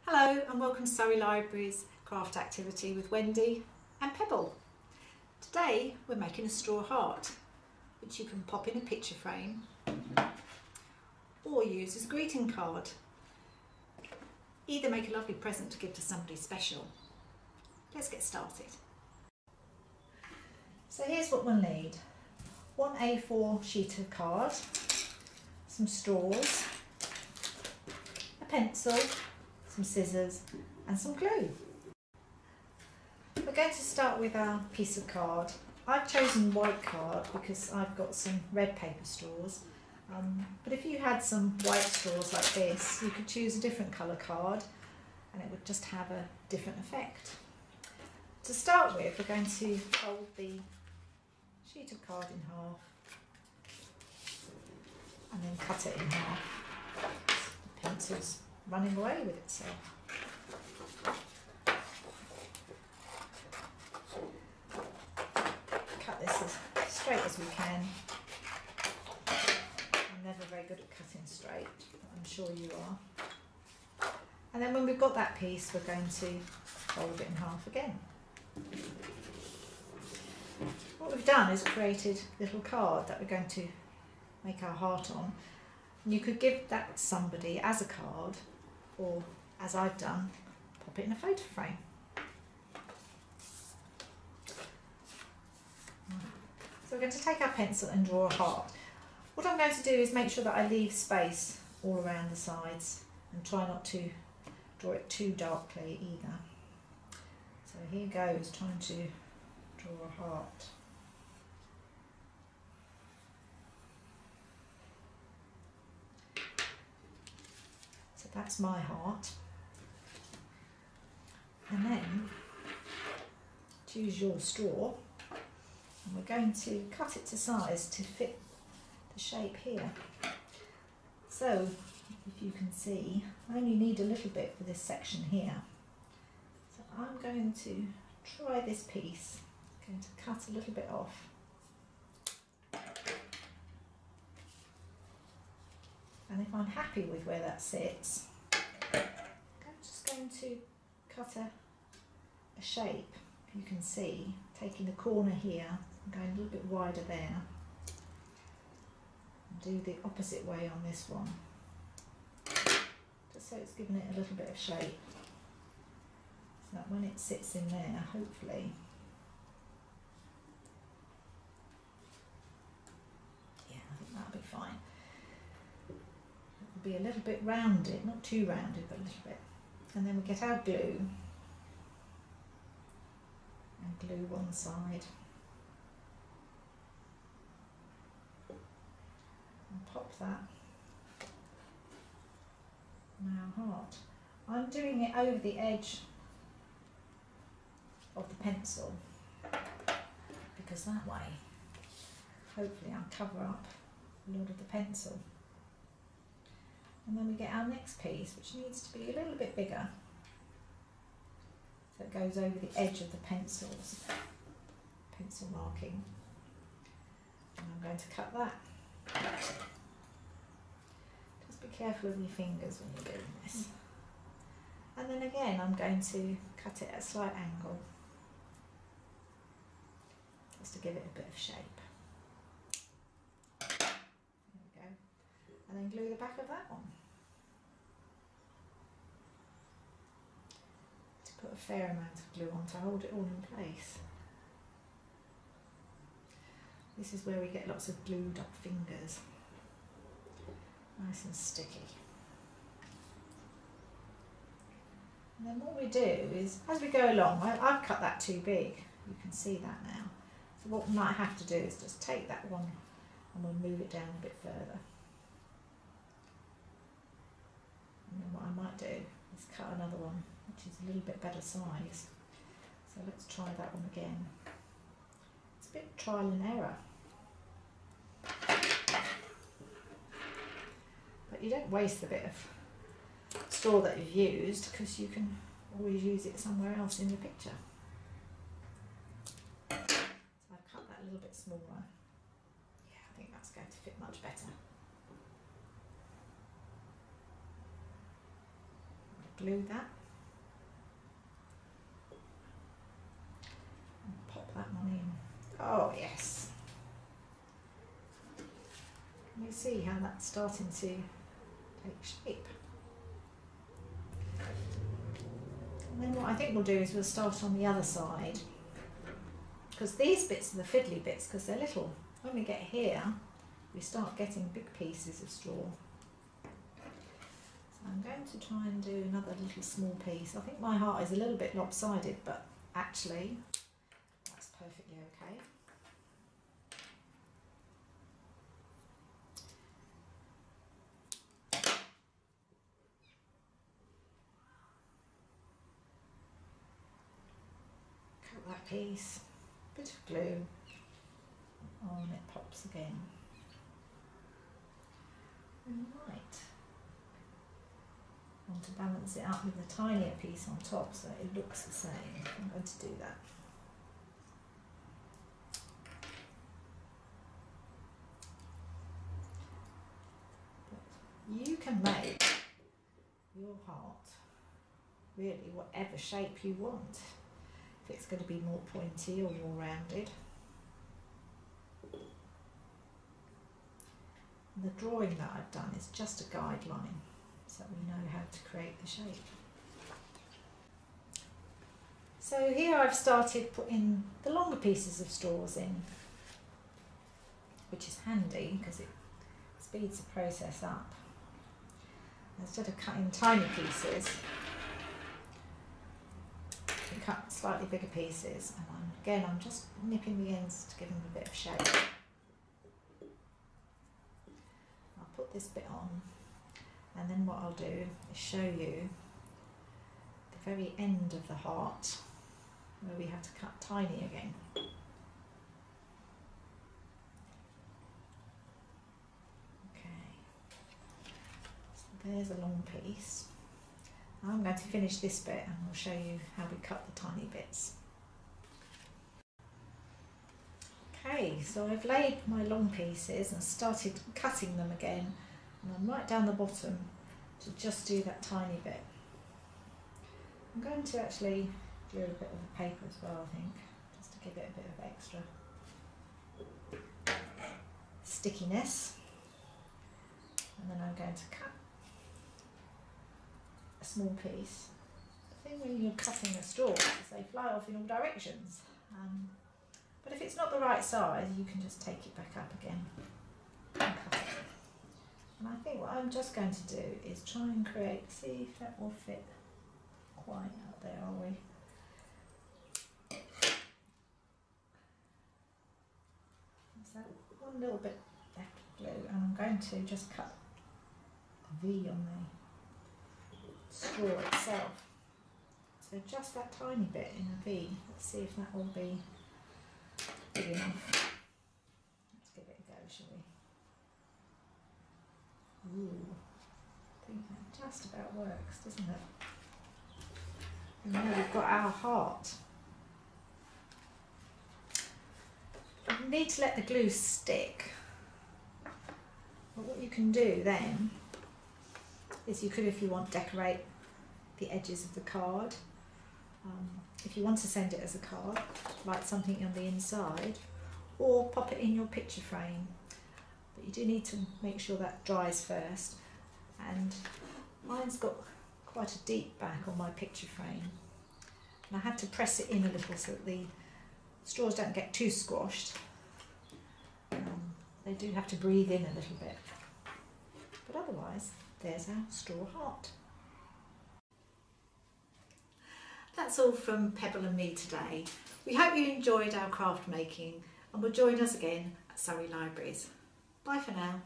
Hello and welcome to Surrey Library's craft activity with Wendy and Pebble. Today we're making a straw heart which you can pop in a picture frame or use as a greeting card. Either make a lovely present to give to somebody special. Let's get started. So here's what we'll need. One A4 sheet of card, some straws, a pencil, some scissors and some glue. We're going to start with our piece of card. I've chosen white card because I've got some red paper straws, but if you had some white straws like this, you could choose a different colour card and it would just have a different effect. To start with, we're going to fold the sheet of card in half and then cut it in half. The pencil's running away with itself. Cut this as straight as we can. I'm never very good at cutting straight, but I'm sure you are. And then when we've got that piece, we're going to fold it in half again. What we've done is created a little card that we're going to make our heart on. And you could give that to somebody as a card, or as I've done, pop it in a photo frame. So we're going to take our pencil and draw a heart. What I'm going to do is make sure that I leave space all around the sides and try not to draw it too darkly either. So here goes, trying to draw a heart. So that's my heart. And then choose your straw and we're going to cut it to size to fit the shape here. So if you can see, I only need a little bit for this section here. So I'm going to try this piece. I'm going to cut a little bit off. And if I'm happy with where that sits, I'm just going to cut a shape, you can see, taking the corner here and going a little bit wider there. And do the opposite way on this one, just so it's given it a little bit of shape, so that when it sits in there, hopefully, yeah, I think that'll be fine. It'll be a little bit rounded, not too rounded, but a little bit. And then we get our glue and glue one side and pop that on our heart. I'm doing it over the edge of the pencil because that way hopefully I'll cover up a lot of the pencil. And then we get our next piece, which needs to be a little bit bigger, so it goes over the edge of the pencil marking. And I'm going to cut that. Just be careful of your fingers when you're doing this. And then again, I'm going to cut it at a slight angle, just to give it a bit of shape. There we go. And then glue the back of that on. To put a fair amount of glue on to hold it all in place. This is where we get lots of glued up fingers. Nice and sticky. And then what we do is, as we go along, I've cut that too big. You can see that now. So what we might have to do is just take that one and we'll move it down a bit further. And then what I might do is cut another one, which is a little bit better size. So let's try that one again. It's a bit trial and error. But you don't waste the bit of straw that you've used because you can always use it somewhere else in your picture. So I've cut that a little bit smaller. Yeah, I think that's going to fit much better. Glue that. You see how that's starting to take shape. And then what I think we'll do is we'll start on the other side, because these bits are the fiddly bits because they're little. When we get here, we start getting big pieces of straw. So I'm going to try and do another little small piece. I think my heart is a little bit lopsided, but actually that's perfectly okay. Cut that piece, bit of glue, oh, and it pops again. Right. I want to balance it up with a tinier piece on top so it looks the same. I'm going to do that. But you can make your heart really whatever shape you want. If it's going to be more pointy or more rounded. The drawing that I've done is just a guideline so we know how to create the shape. So here I've started putting the longer pieces of straws in, which is handy because it speeds the process up. Instead of cutting tiny pieces, you cut slightly bigger pieces, and I'm just nipping the ends to give them a bit of shape. Put this bit on, and then what I'll do is show you the very end of the heart where we have to cut tiny again. Okay, so there's a long piece. I'm going to finish this bit and we'll show you how we cut the tiny bits. Okay, so I've laid my long pieces and started cutting them again, and I'm right down the bottom to just do that tiny bit. I'm going to actually do a bit of the paper as well, I think, just to give it a bit of extra stickiness. And then I'm going to cut a small piece. The thing when you're cutting a straw is they fly off in all directions. But if it's not the right size, you can just take it back up again and cut it. And I think what I'm just going to do is try and create, see if that will fit quite out there, are we? There's that one little bit left of glue, and I'm going to just cut a V on the straw itself. So just that tiny bit in a V. Let's see if that will be big enough. Let's give it a go, shall we? Ooh, I think that just about works, doesn't it? And now we've got our heart. You need to let the glue stick. But what you can do then is you could, if you want, decorate the edges of the card. If you want to send it as a card, write something on the inside, or pop it in your picture frame. But you do need to make sure that dries first. And mine's got quite a deep back on my picture frame. And I had to press it in a little so that the straws don't get too squashed. They do have to breathe in a little bit. But otherwise, there's our straw heart. That's all from Pebble and me today. We hope you enjoyed our craft making and will join us again at Surrey Libraries. Bye for now.